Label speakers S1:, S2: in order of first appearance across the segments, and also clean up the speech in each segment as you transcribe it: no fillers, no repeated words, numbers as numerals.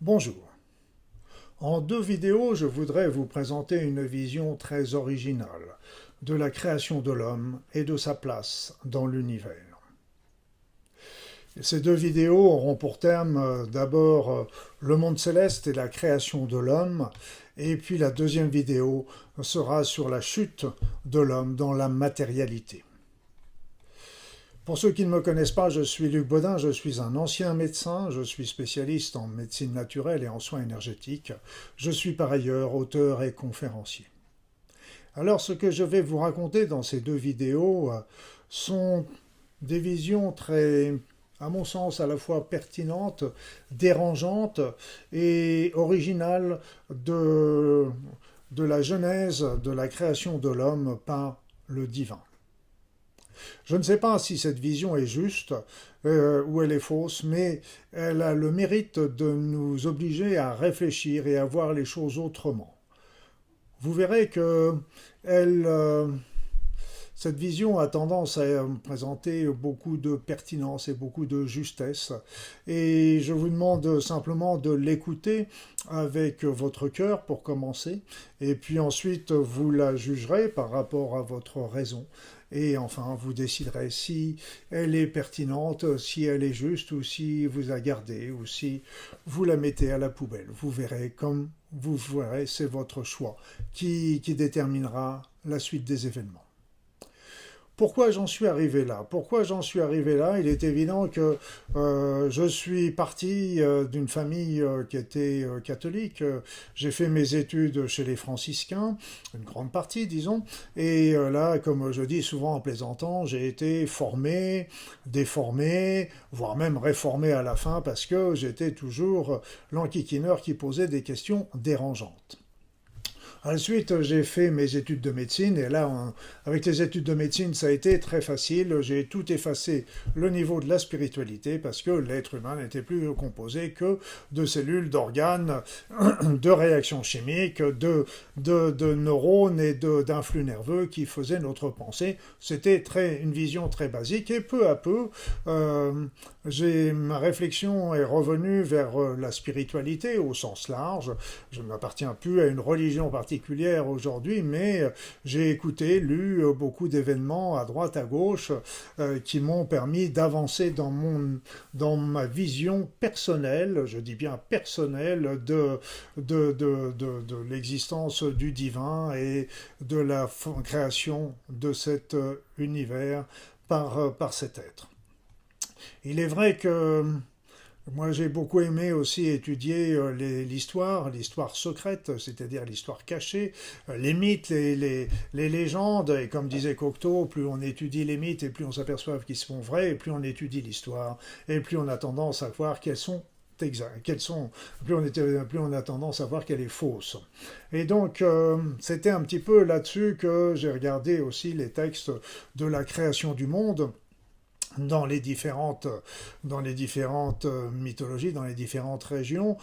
S1: Bonjour. En deux vidéos, je voudrais vous présenter une vision très originale de la création de l'homme et de sa place dans l'univers. Ces deux vidéos auront pour thème d'abord le monde céleste et la création de l'homme, et puis la deuxième vidéo sera sur la chute de l'homme dans la matérialité. Pour ceux qui ne me connaissent pas, je suis Luc Baudin, je suis un ancien médecin, je suis spécialiste en médecine naturelle et en soins énergétiques. Je suis par ailleurs auteur et conférencier. Alors ce que je vais vous raconter dans ces deux vidéos sont des visions très, à mon sens, à la fois pertinentes, dérangeantes et originales de la genèse de la création de l'homme par le divin. Je ne sais pas si cette vision est juste ou elle est fausse, mais elle a le mérite de nous obliger à réfléchir et à voir les choses autrement. Vous verrez que cette vision a tendance à présenter beaucoup de pertinence et beaucoup de justesse. Et je vous demande simplement de l'écouter avec votre cœur pour commencer. Et puis ensuite, vous la jugerez par rapport à votre raison. Et enfin, vous déciderez si elle est pertinente, si elle est juste, ou si vous la gardez, ou si vous la mettez à la poubelle. Vous verrez comme vous verrez, c'est votre choix qui déterminera la suite des événements. Pourquoi j'en suis arrivé là? Pourquoi j'en suis arrivé là? Il est évident que je suis parti d'une famille qui était catholique. J'ai fait mes études chez les franciscains, une grande partie, disons. Et là, comme je dis souvent en plaisantant, j'ai été formé, déformé, voire même réformé à la fin parce que j'étais toujours l'enquiquineur qui posait des questions dérangeantes. Ensuite, j'ai fait mes études de médecine et là, avec les études de médecine, ça a été très facile. J'ai tout effacé le niveau de la spiritualité parce que l'être humain n'était plus composé que de cellules, d'organes, de réactions chimiques, de neurones et d'influx nerveux qui faisaient notre pensée. C'était une vision très basique et peu à peu, ma réflexion est revenue vers la spiritualité au sens large. Je ne m'appartiens plus à une religion particulière aujourd'hui, mais j'ai écouté, lu beaucoup d'événements à droite, à gauche, qui m'ont permis d'avancer dans ma vision personnelle, je dis bien personnelle, de l'existence du divin et de la création de cet univers par cet être. Il est vrai que moi, j'ai beaucoup aimé aussi étudier l'histoire secrète, c'est-à-dire l'histoire cachée, les mythes, les légendes. Et comme disait Cocteau, plus on étudie les mythes et plus on s'aperçoit qu'ils sont vrais, et plus on étudie l'histoire, et plus on a tendance à voir qu'elles sont exactes, plus on a tendance à voir qu'elle est fausse. Et donc, c'était un petit peu là-dessus que j'ai regardé aussi les textes de la création du monde, dans les différentes mythologies, dans les différentes régions,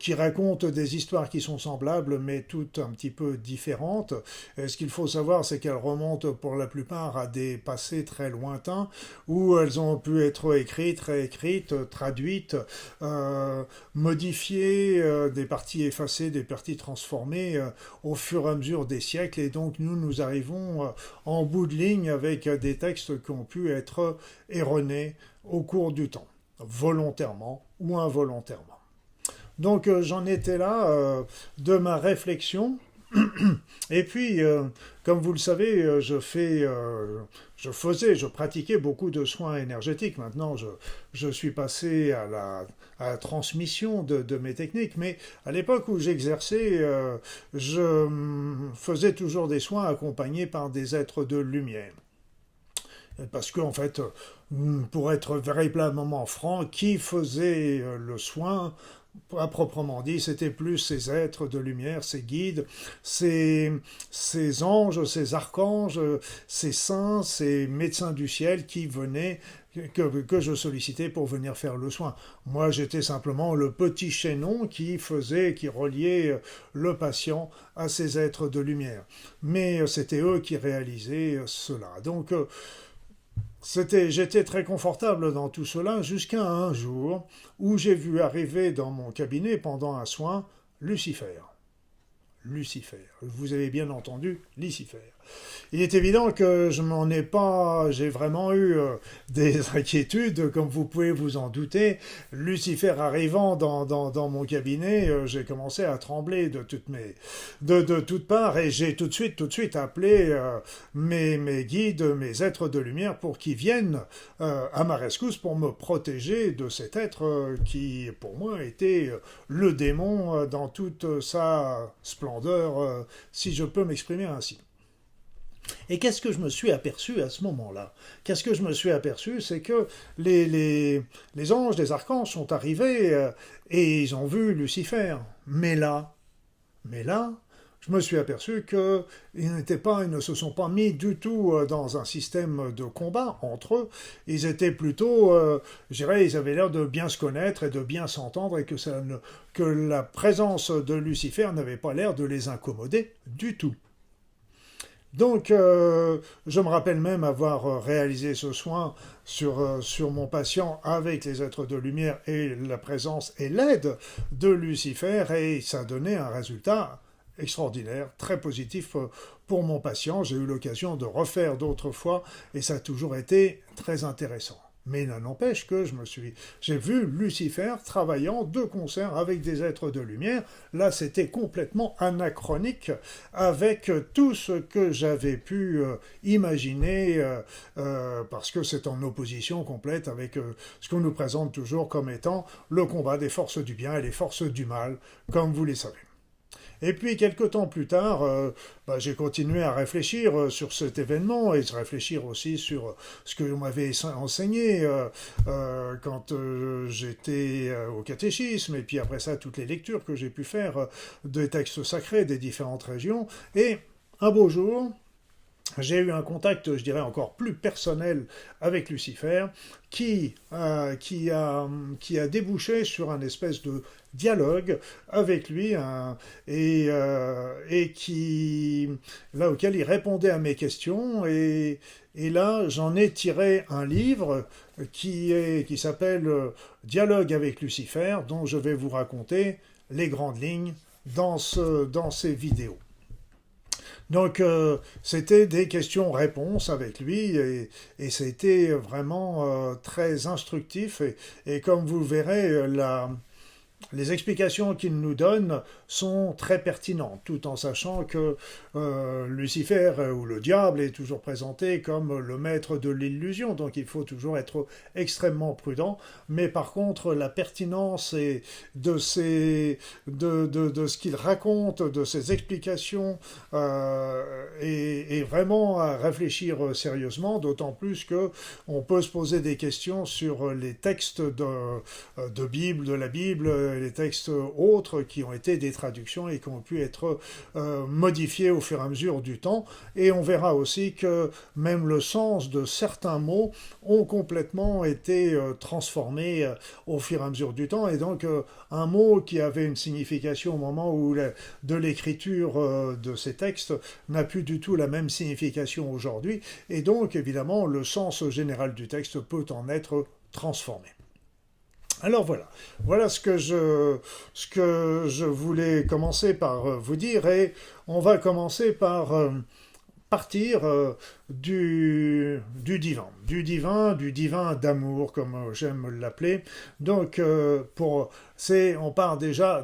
S1: qui racontent des histoires qui sont semblables, mais toutes un petit peu différentes. Et ce qu'il faut savoir, c'est qu'elles remontent pour la plupart à des passés très lointains, où elles ont pu être écrites, réécrites, traduites, modifiées, des parties effacées, des parties transformées au fur et à mesure des siècles. Et donc nous arrivons en bout de ligne avec des textes qui ont pu être erronés au cours du temps, volontairement ou involontairement. Donc j'en étais là de ma réflexion. Et puis, comme vous le savez, je pratiquais beaucoup de soins énergétiques. Maintenant, je suis passé à la transmission de mes techniques. Mais à l'époque où j'exerçais, je faisais toujours des soins accompagnés par des êtres de lumière. Parce qu'en fait, pour être véritablement franc, qui faisait le soin, à proprement dit, c'était plus ces êtres de lumière, ces guides, ces anges, ces archanges, ces saints, ces médecins du ciel qui venaient, que je sollicitais pour venir faire le soin. Moi, j'étais simplement le petit chaînon qui reliait le patient à ces êtres de lumière. Mais c'était eux qui réalisaient cela. Donc, J'étais très confortable dans tout cela jusqu'à un jour où j'ai vu arriver dans mon cabinet pendant un soin Lucifer. Lucifer. Vous avez bien entendu, Lucifer. Il est évident que je m'en ai pas, j'ai vraiment eu des inquiétudes, comme vous pouvez vous en douter. Lucifer arrivant dans mon cabinet, j'ai commencé à trembler de toutes parts et j'ai tout de suite appelé mes guides, mes êtres de lumière pour qu'ils viennent à ma rescousse pour me protéger de cet être qui, pour moi, était le démon dans toute sa splendeur, si je peux m'exprimer ainsi. Et qu'est-ce que je me suis aperçu à ce moment-là? Qu'est-ce que je me suis aperçu? C'est que les anges, les archanges sont arrivés et ils ont vu Lucifer. Mais là, je me suis aperçu qu'ils ils ne se sont pas mis du tout dans un système de combat entre eux. Ils étaient plutôt, je dirais, ils avaient l'air de bien se connaître et de bien s'entendre et que la présence de Lucifer n'avait pas l'air de les incommoder du tout. Donc, je me rappelle même avoir réalisé ce soin sur mon patient avec les êtres de lumière et la présence et l'aide de Lucifer, et ça donnait un résultat extraordinaire, très positif pour mon patient. J'ai eu l'occasion de refaire d'autres fois, et ça a toujours été très intéressant. Mais il n'empêche que j'ai vu Lucifer travaillant de concert avec des êtres de lumière. Là, c'était complètement anachronique avec tout ce que j'avais pu imaginer, parce que c'est en opposition complète avec ce qu'on nous présente toujours comme étant le combat des forces du bien et les forces du mal, comme vous les savez. Et puis, quelque temps plus tard, j'ai continué à réfléchir sur cet événement et réfléchir aussi sur ce que l'on m'avait enseigné quand j'étais au catéchisme, et puis après ça, toutes les lectures que j'ai pu faire des textes sacrés des différentes régions. Et un beau jour, j'ai eu un contact, je dirais, encore plus personnel avec Lucifer, qui a débouché sur un espèce de dialogue avec lui, et là, auquel il répondait à mes questions. Et là, j'en ai tiré un livre qui s'appelle Dialogue avec Lucifer, dont je vais vous raconter les grandes lignes dans ces vidéos. Donc, c'était des questions-réponses avec lui, et c'était vraiment très instructif. Et comme vous le verrez, les explications qu'il nous donne sont très pertinentes, tout en sachant que Lucifer ou le diable est toujours présenté comme le maître de l'illusion, donc il faut toujours être extrêmement prudent. Mais par contre, la pertinence de ce qu'il raconte, de ses explications, est vraiment à réfléchir sérieusement, d'autant plus que on peut se poser des questions sur les textes de Bible, de la Bible, les textes autres qui ont été des traductions et qui ont pu être modifiés au fur et à mesure du temps. Et on verra aussi que même le sens de certains mots ont complètement été transformés au fur et à mesure du temps. Et donc un mot qui avait une signification au moment de l'écriture de ces textes n'a plus du tout la même signification aujourd'hui. Et donc évidemment le sens général du texte peut en être transformé. Alors voilà ce que je voulais commencer par vous dire, et on va commencer par partir du divin d'amour, comme j'aime l'appeler. Donc on part déjà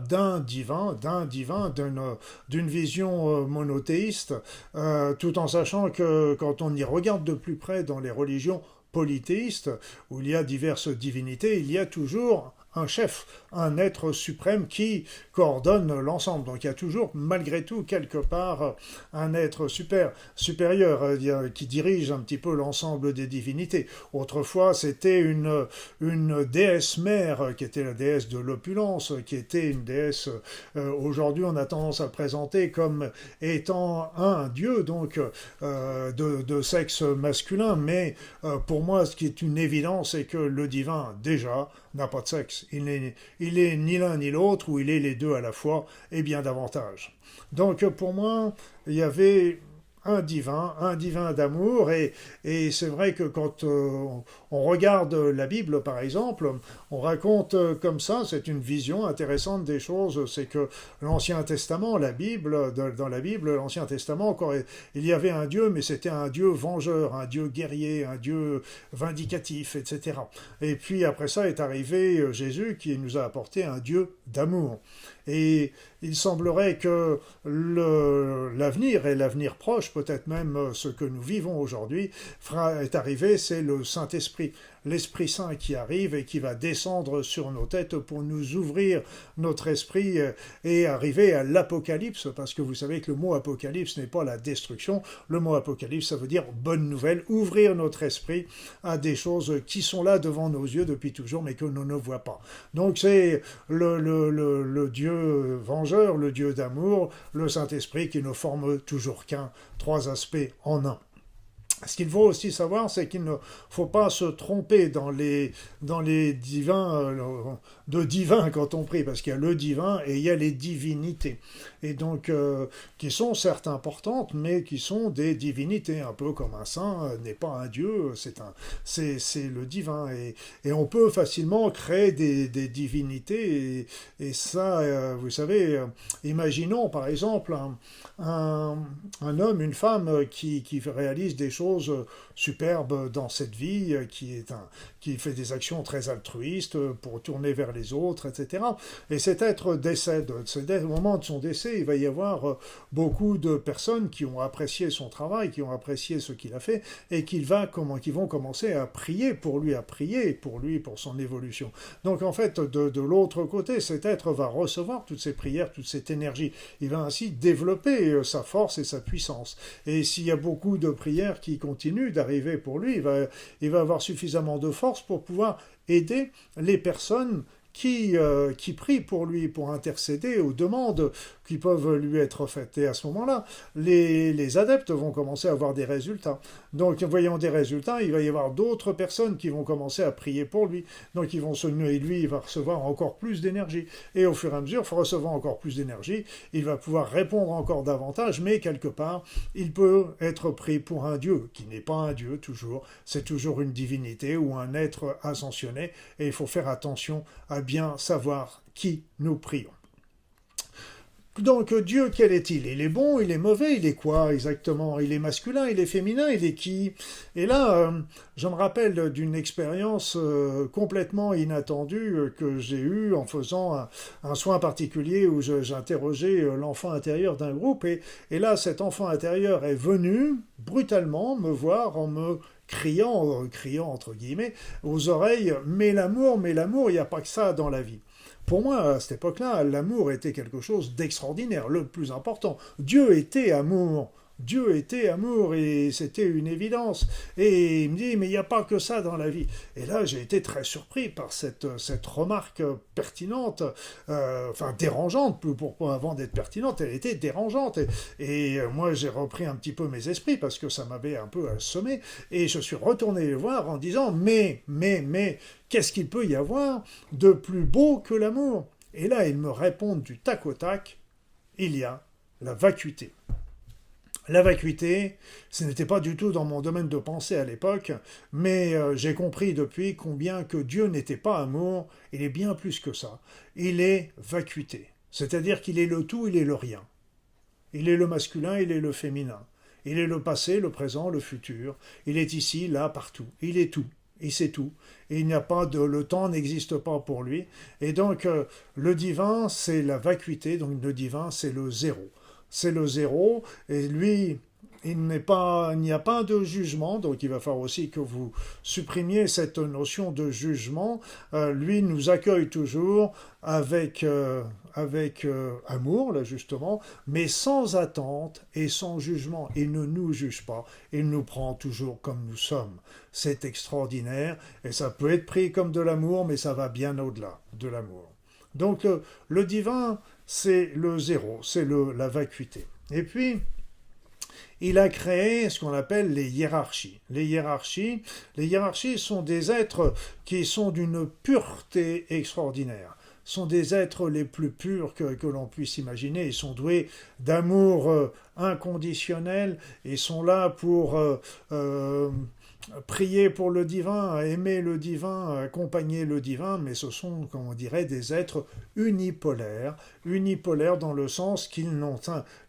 S1: d'une vision monothéiste, tout en sachant que quand on y regarde de plus près dans les religions polythéiste, où il y a diverses divinités, il y a toujours un chef, un être suprême qui coordonne l'ensemble. Donc il y a toujours, malgré tout, quelque part, un être supérieur qui dirige un petit peu l'ensemble des divinités. Autrefois, c'était une déesse mère, qui était la déesse de l'opulence, qui était une déesse, aujourd'hui on a tendance à le présenter comme étant un dieu, donc de sexe masculin, mais pour moi, ce qui est une évidence, c'est que le divin, déjà, n'a pas de sexe. Il est ni l'un ni l'autre, ou il est les deux à la fois, et bien davantage. Donc pour moi, il y avait un divin d'amour, et c'est vrai que quand on regarde la Bible, par exemple, on raconte comme ça, c'est une vision intéressante des choses, c'est que l'Ancien Testament, la Bible, dans la Bible, l'Ancien Testament, encore, il y avait un Dieu, mais c'était un Dieu vengeur, un Dieu guerrier, un Dieu vindicatif, etc. Et puis après ça est arrivé Jésus qui nous a apporté un Dieu d'amour. Et il semblerait que l'avenir, et l'avenir proche, peut-être même ce que nous vivons aujourd'hui, est arrivé, c'est le Saint-Esprit. L'Esprit Saint qui arrive et qui va descendre sur nos têtes pour nous ouvrir notre esprit et arriver à l'Apocalypse, parce que vous savez que le mot Apocalypse n'est pas la destruction, le mot Apocalypse, ça veut dire bonne nouvelle, ouvrir notre esprit à des choses qui sont là devant nos yeux depuis toujours, mais que l'on ne voit pas. Donc c'est le Dieu vengeur, le Dieu d'amour, le Saint-Esprit qui ne forme toujours qu'un, trois aspects en un. Ce qu'il faut aussi savoir, c'est qu'il ne faut pas se tromper dans les divins, de divins quand on prie, parce qu'il y a le divin et il y a les divinités. Et donc, qui sont certes importantes, mais qui sont des divinités, un peu comme un saint n'est pas un dieu, c'est le divin. Et on peut facilement créer des divinités, et ça, vous savez, imaginons par exemple un homme, une femme qui réalise des choses superbes dans cette vie, qui fait des actions très altruistes pour tourner vers les autres, etc. Et cet être décède. Au moment de son décès, il va y avoir beaucoup de personnes qui ont apprécié son travail, qui ont apprécié ce qu'il a fait, et qui vont commencer à prier pour lui, pour son évolution. Donc en fait, de l'autre côté, cet être va recevoir toutes ces prières, toute cette énergie. Il va ainsi développer sa force et sa puissance. Et s'il y a beaucoup de prières qui continuent d'arriver pour lui, il va avoir suffisamment de force pour pouvoir aider les personnes qui prient pour lui, pour intercéder aux demandes qui peuvent lui être faites. Et à ce moment-là, les adeptes vont commencer à avoir des résultats. Donc, voyant des résultats, il va y avoir d'autres personnes qui vont commencer à prier pour lui. Donc, et lui, il va recevoir encore plus d'énergie. Et au fur et à mesure, recevant encore plus d'énergie, il va pouvoir répondre encore davantage, mais quelque part, il peut être pris pour un dieu, qui n'est pas un dieu toujours. C'est toujours une divinité ou un être ascensionné. Et il faut faire attention à bien savoir qui nous prions. Donc Dieu, quel est-il? Il est bon, il est mauvais, il est quoi exactement? Il est masculin, il est féminin, il est qui? Et là, je me rappelle d'une expérience complètement inattendue que j'ai eue en faisant un soin particulier où j'interrogeais l'enfant intérieur d'un groupe. Et là, cet enfant intérieur est venu brutalement me voir en me criant entre guillemets, aux oreilles, mais l'amour, il n'y a pas que ça dans la vie. Pour moi, à cette époque-là, l'amour était quelque chose d'extraordinaire, le plus important. Dieu était amour. Dieu était amour et c'était une évidence. Et il me dit, mais il n'y a pas que ça dans la vie. Et là, j'ai été très surpris par cette remarque pertinente, dérangeante, avant d'être pertinente, elle était dérangeante. Et moi, j'ai repris un petit peu mes esprits parce que ça m'avait un peu assommé. Et je suis retourné les voir en disant, mais, qu'est-ce qu'il peut y avoir de plus beau que l'amour? Et là, ils me répondent du tac au tac, il y a la vacuité. La vacuité, ce n'était pas du tout dans mon domaine de pensée à l'époque, mais j'ai compris depuis combien que Dieu n'était pas amour, il est bien plus que ça. Il est vacuité, c'est-à-dire qu'il est le tout, il est le rien. Il est le masculin, il est le féminin. Il est le passé, le présent, le futur. Il est ici, là, partout. Il est tout. Il sait tout. Et il n'y a pas le temps n'existe pas pour lui. Et donc, le divin, c'est la vacuité. Donc, le divin, c'est le zéro. C'est le zéro, et lui, il n'y a pas de jugement, donc il va falloir aussi que vous supprimiez cette notion de jugement. Lui nous accueille toujours avec amour, là justement, mais sans attente et sans jugement. Il ne nous juge pas, il nous prend toujours comme nous sommes. C'est extraordinaire, et ça peut être pris comme de l'amour, mais ça va bien au-delà de l'amour. Donc le divin, c'est le zéro, c'est la vacuité. Et puis, il a créé ce qu'on appelle les hiérarchies. Les hiérarchies sont des êtres qui sont d'une pureté extraordinaire. sont des êtres les plus purs que l'on puisse imaginer. Ils sont doués d'amour inconditionnel et sont là pour prier pour le divin, aimer le divin, accompagner le divin, mais ce sont, comme on dirait, des êtres unipolaires, unipolaires dans le sens qu'ils n'ont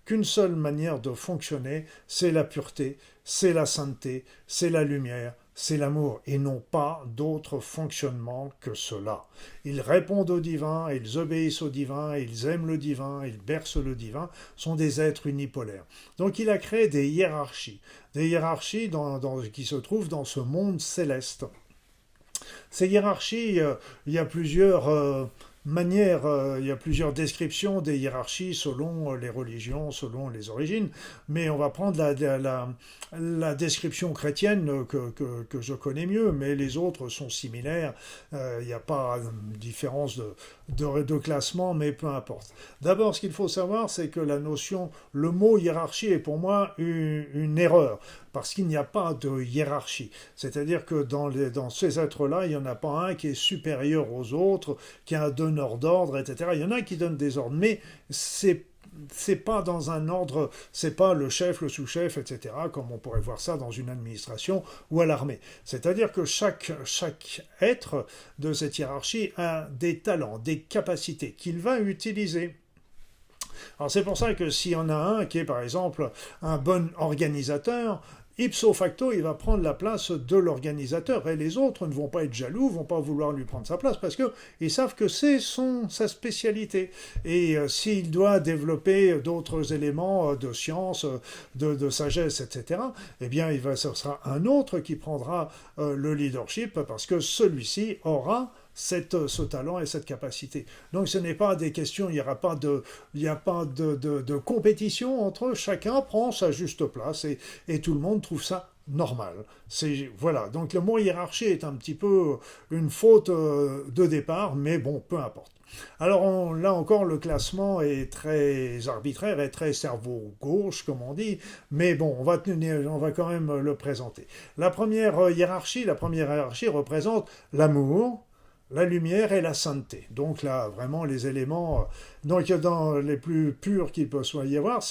S1: qu'une seule manière de fonctionner, c'est la pureté, c'est la sainteté, c'est la lumière, c'est l'amour, et non pas d'autres fonctionnements que cela. Ils répondent au divin, ils obéissent au divin, ils aiment le divin, ils bercent le divin, sont des êtres unipolaires. Donc il a créé des hiérarchies qui se trouvent dans ce monde céleste. Ces hiérarchies, il y a plusieurs manières, il y a plusieurs descriptions des hiérarchies selon les religions, selon les origines, mais on va prendre la description chrétienne que je connais mieux, mais les autres sont similaires, il n'y a pas de différence de classement, mais peu importe. D'abord, ce qu'il faut savoir, c'est que le mot hiérarchie est pour moi une erreur, parce qu'il n'y a pas de hiérarchie. C'est-à-dire que dans ces êtres-là, il n'y en a pas un qui est supérieur aux autres, qui a un donneur d'ordre, etc. Il y en a un qui donne des ordres, mais c'est pas dans un ordre, c'est pas le chef, le sous-chef, etc., comme on pourrait voir ça dans une administration ou à l'armée. C'est-à-dire que chaque être de cette hiérarchie a des talents, des capacités qu'il va utiliser. Alors c'est pour ça que s'il y en a un qui est par exemple un bon organisateur, ipso facto, il va prendre la place de l'organisateur et les autres ne vont pas être jaloux, vont pas vouloir lui prendre sa place parce qu'ils savent que c'est sa spécialité. Et s'il doit développer d'autres éléments de science, de sagesse, etc., eh bien, ce sera un autre qui prendra le leadership parce que celui-ci aura ce talent et cette capacité. Donc ce n'est pas des questions, il n'y a pas de compétition entre eux, chacun prend sa juste place et tout le monde trouve ça normal. Voilà, donc le mot hiérarchie est un petit peu une faute de départ, mais bon, peu importe. Alors là encore, le classement est très arbitraire et très cerveau gauche, comme on dit, mais bon, on va quand même le présenter. La première hiérarchie représente l'amour, la lumière et la sainteté. Donc là, vraiment, les éléments donc dans les plus purs qu'il peut y avoir,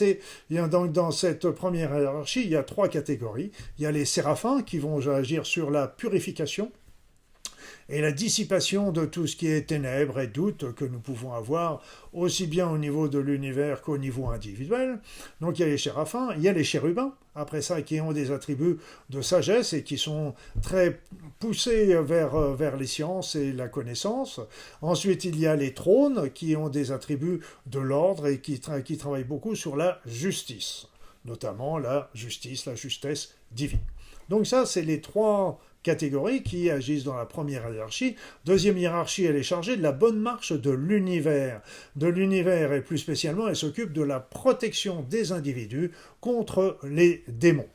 S1: donc dans cette première hiérarchie, il y a 3 catégories. Il y a les séraphins qui vont agir sur la purification et la dissipation de tout ce qui est ténèbres et doutes que nous pouvons avoir, aussi bien au niveau de l'univers qu'au niveau individuel. Donc il y a les séraphins, il y a les chérubins, après ça, qui ont des attributs de sagesse et qui sont très poussés vers les sciences et la connaissance. Ensuite, il y a les trônes, qui ont des attributs de l'ordre et qui travaillent beaucoup sur la justice, notamment la justice, la justesse divine. Donc ça, c'est les 3 catégories qui agissent dans la première hiérarchie. Deuxième hiérarchie, elle est chargée de la bonne marche de l'univers. Et plus spécialement, elle s'occupe de la protection des individus contre les démons.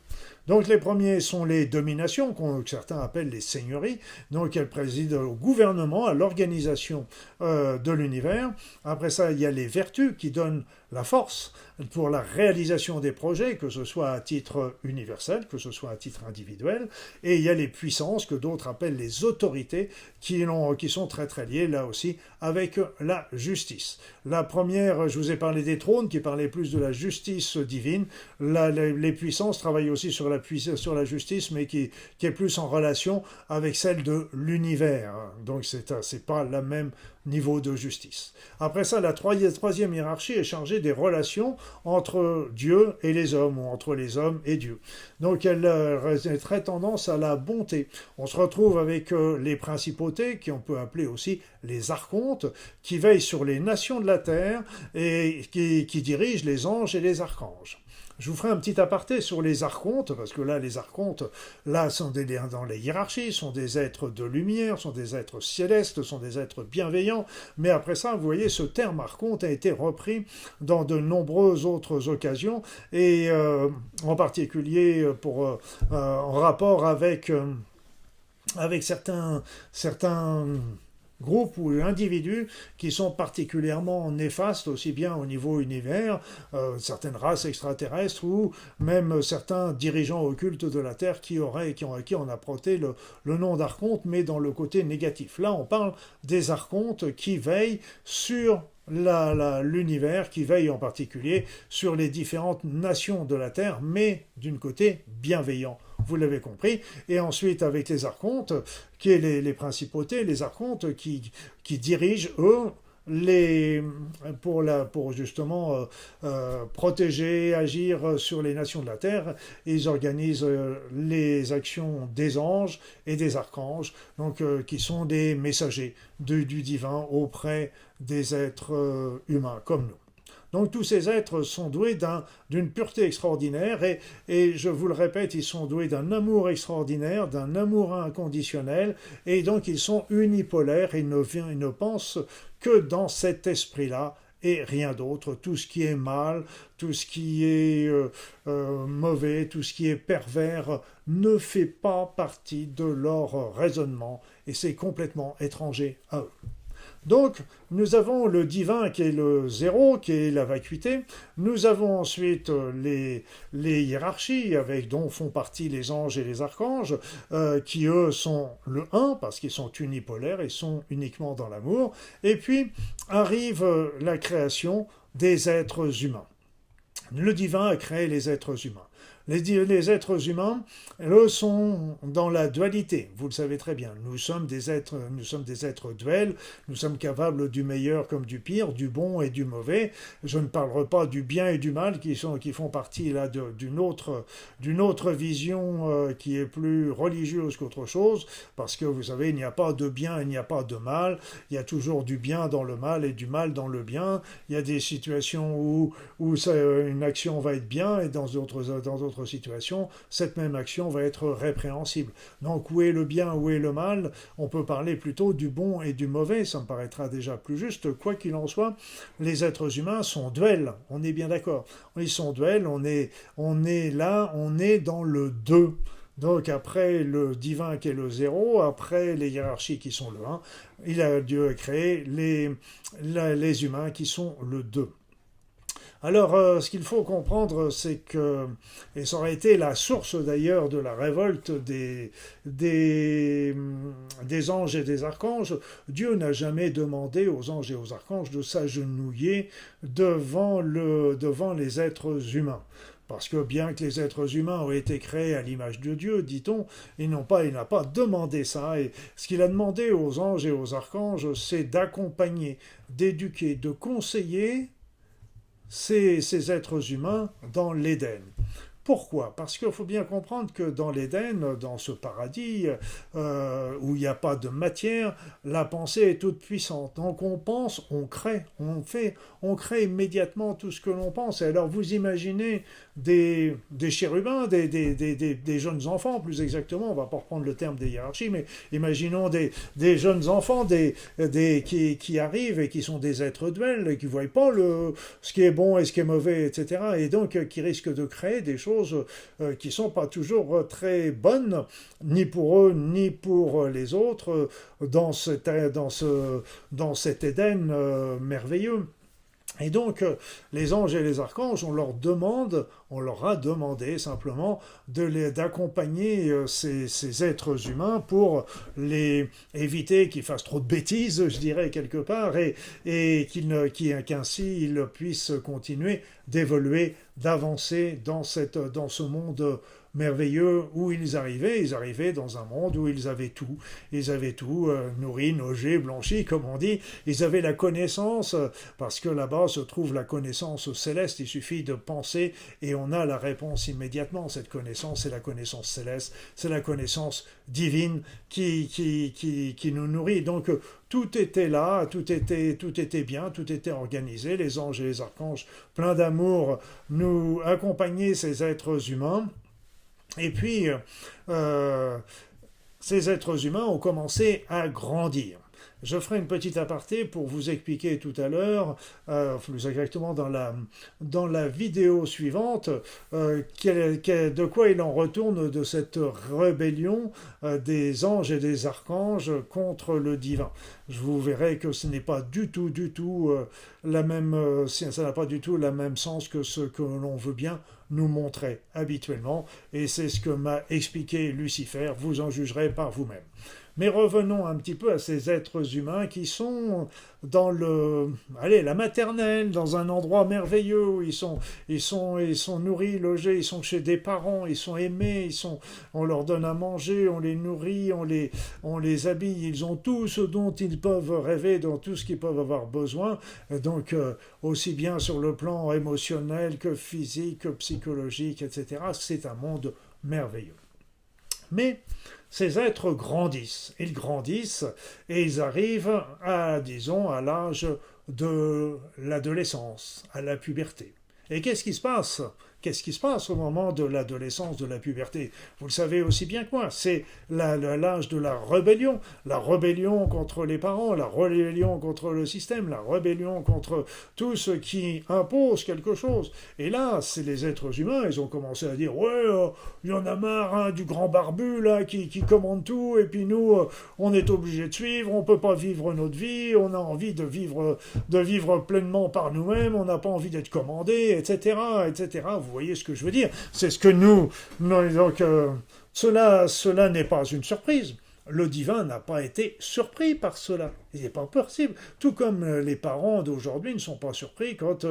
S1: Donc les premiers sont les dominations, que certains appellent les seigneuries. Donc elles président au gouvernement, à l'organisation de l'univers. Après ça, il y a les vertus qui donnent la force pour la réalisation des projets, que ce soit à titre universel, que ce soit à titre individuel. Et il y a les puissances que d'autres appellent les autorités qui sont très très liées là aussi avec la justice. La première, je vous ai parlé des trônes qui parlaient plus de la justice divine. Les puissances travaillent aussi sur la justice, mais qui est plus en relation avec celle de l'univers. Donc c'est pas le même niveau de justice. Après ça, la troisième hiérarchie est chargée des relations entre Dieu et les hommes, ou entre les hommes et Dieu. Donc elle est très tendance à la bonté. On se retrouve avec les principautés, qu'on peut appeler aussi les archontes, qui veillent sur les nations de la terre et qui dirigent les anges et les archanges. Je vous ferai un petit aparté sur les archontes, parce que là, les archontes, là, sont dans les hiérarchies, sont des êtres de lumière, sont des êtres célestes, sont des êtres bienveillants. Mais après ça, vous voyez, ce terme archonte a été repris dans de nombreuses autres occasions, et en particulier en rapport avec certains groupes ou individus qui sont particulièrement néfastes, aussi bien au niveau univers, certaines races extraterrestres ou même certains dirigeants occultes de la Terre à qui on a prêté le nom d'archonte, mais dans le côté négatif. Là, on parle des archontes qui veillent sur l'univers, qui veille en particulier sur les différentes nations de la Terre, mais d'un côté bienveillant. Vous l'avez compris. Et ensuite, avec les archontes, qui est les principautés, les archontes qui dirigent, eux, pour justement protéger, agir sur les nations de la terre, ils organisent les actions des anges et des archanges, donc qui sont des messagers du divin auprès des êtres humains comme nous. Donc tous ces êtres sont doués d'une pureté extraordinaire et je vous le répète, ils sont doués d'un amour extraordinaire, d'un amour inconditionnel et donc ils sont unipolaires, ils ne pensent que dans cet esprit-là et rien d'autre. Tout ce qui est mal, tout ce qui est mauvais, tout ce qui est pervers ne fait pas partie de leur raisonnement et c'est complètement étranger à eux. Donc, nous avons le divin qui est le zéro, qui est la vacuité. Nous avons ensuite les hiérarchies, dont font partie les anges et les archanges, qui eux sont le un, parce qu'ils sont unipolaires et sont uniquement dans l'amour. Et puis arrive la création des êtres humains. Le divin a créé les êtres humains. Les êtres humains, eux, sont dans la dualité. Vous le savez très bien. Nous sommes des êtres duels. Nous sommes capables du meilleur comme du pire, du bon et du mauvais. Je ne parlerai pas du bien et du mal qui font partie là d'une autre vision qui est plus religieuse qu'autre chose, parce que vous savez, il n'y a pas de bien, il n'y a pas de mal. Il y a toujours du bien dans le mal et du mal dans le bien. Il y a des situations où une action va être bien et dans d'autres situations, cette même action va être répréhensible. Donc où est le bien, où est le mal? On peut parler plutôt du bon et du mauvais, ça me paraîtra déjà plus juste. Quoi qu'il en soit, les êtres humains sont duels, on est bien d'accord. Ils sont duels, on est là, on est dans le deux. Donc après le divin qui est le zéro, après les hiérarchies qui sont le 1, il a Dieu créé les humains qui sont le 2. Alors, ce qu'il faut comprendre, c'est que, et ça aurait été la source d'ailleurs de la révolte des anges et des archanges, Dieu n'a jamais demandé aux anges et aux archanges de s'agenouiller devant les êtres humains. Parce que bien que les êtres humains ont été créés à l'image de Dieu, dit-on, il n'a pas demandé ça. Et ce qu'il a demandé aux anges et aux archanges, c'est d'accompagner, d'éduquer, de conseiller ces êtres humains dans l'Éden. Pourquoi? Parce qu'il faut bien comprendre que dans l'Éden, dans ce paradis où il n'y a pas de matière, la pensée est toute puissante. Donc on pense, on crée, on crée immédiatement tout ce que l'on pense. Et alors vous imaginez des chérubins, des jeunes enfants, plus exactement, on ne va pas reprendre le terme des hiérarchies, mais imaginons des jeunes enfants qui arrivent et qui sont des êtres duels, et qui ne voient pas ce qui est bon et ce qui est mauvais, etc. Et donc qui risquent de créer des choses qui ne sont pas toujours très bonnes, ni pour eux, ni pour les autres, dans cet Éden merveilleux. Et donc, les anges et les archanges, on leur a demandé simplement d'accompagner ces êtres humains pour éviter qu'ils fassent trop de bêtises, je dirais, quelque part, et qu'ainsi ils puissent continuer d'évoluer, d'avancer dans ce monde merveilleux où ils arrivaient dans un monde où ils avaient tout, nourri, logé, blanchi, comme on dit, ils avaient la connaissance, parce que là-bas se trouve la connaissance céleste, il suffit de penser et on a la réponse immédiatement. Cette connaissance, c'est la connaissance céleste, c'est la connaissance divine qui nous nourrit. Donc tout était là, tout était bien, tout était organisé, les anges et les archanges, pleins d'amour, nous accompagnaient ces êtres humains. Et puis, ces êtres humains ont commencé à grandir. Je ferai une petite aparté pour vous expliquer tout à l'heure, plus exactement dans la vidéo suivante, de quoi il en retourne de cette rébellion des anges et des archanges contre le divin. Je vous verrai que ce n'est pas du tout la même, ça n'a pas du tout le même sens que ce que l'on veut bien nous montrer habituellement, et c'est ce que m'a expliqué Lucifer, vous en jugerez par vous-même. Mais revenons un petit peu à ces êtres humains qui sont dans la maternelle, dans un endroit merveilleux où ils sont nourris, logés, ils sont chez des parents, ils sont aimés, on leur donne à manger, on les nourrit, on les habille, ils ont tout ce dont ils peuvent rêver, dans tout ce qu'ils peuvent avoir besoin, donc aussi bien sur le plan émotionnel que physique, que psychologique, etc. C'est un monde merveilleux. Mais ces êtres grandissent, et ils arrivent disons, à l'âge de l'adolescence, à la puberté. Et qu'est-ce qui se passe? Qu'est-ce qui se passe au moment de l'adolescence, de la puberté? Vous le savez aussi bien que moi, c'est l'âge de la rébellion contre les parents, la rébellion contre le système, la rébellion contre tout ce qui impose quelque chose. Et là, c'est les êtres humains, ils ont commencé à dire « Ouais, il y en a marre hein, du grand barbu là qui commande tout, et puis nous, on est obligé de suivre, on peut pas vivre notre vie, on a envie de vivre pleinement par nous-mêmes, on n'a pas envie d'être commandé, etc. etc. » Vous voyez ce que je veux dire? C'est ce que donc, cela n'est pas une surprise. Le divin n'a pas été surpris par cela. Il n'est pas possible. Tout comme les parents d'aujourd'hui ne sont pas surpris quand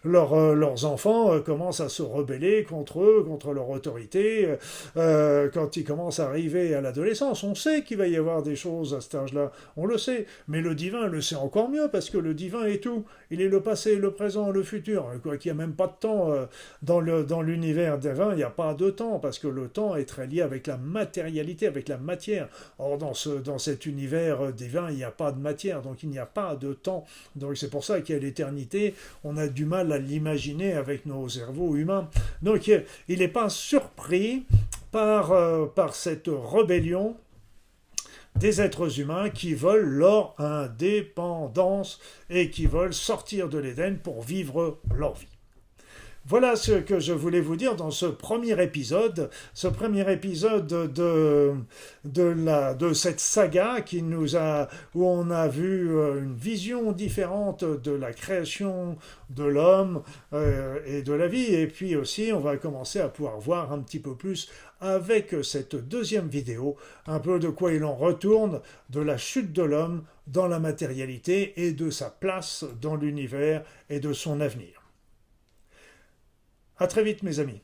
S1: leurs enfants commencent à se rebeller contre eux, contre leur autorité, quand ils commencent à arriver à l'adolescence. On sait qu'il va y avoir des choses à cet âge-là, on le sait. Mais le divin le sait encore mieux parce que le divin est tout. Il est le passé, le présent, le futur. Quoi qu'il n'y a même pas de temps dans l'univers divin, il n'y a pas de temps parce que le temps est très lié avec la matérialité, avec la matière. Or, dans cet univers divin, il n'y a pas de matière, donc il n'y a pas de temps. Donc c'est pour ça qu'il y a l'éternité, on a du mal à l'imaginer avec nos cerveaux humains. Donc il n'est pas surpris par cette rébellion des êtres humains qui veulent leur indépendance et qui veulent sortir de l'Éden pour vivre leur vie. Voilà ce que je voulais vous dire dans ce premier épisode de cette saga où on a vu une vision différente de la création de l'homme et de la vie. Et puis aussi, on va commencer à pouvoir voir un petit peu plus avec cette deuxième vidéo, un peu de quoi il en retourne de la chute de l'homme dans la matérialité et de sa place dans l'univers et de son avenir. À très vite mes amis.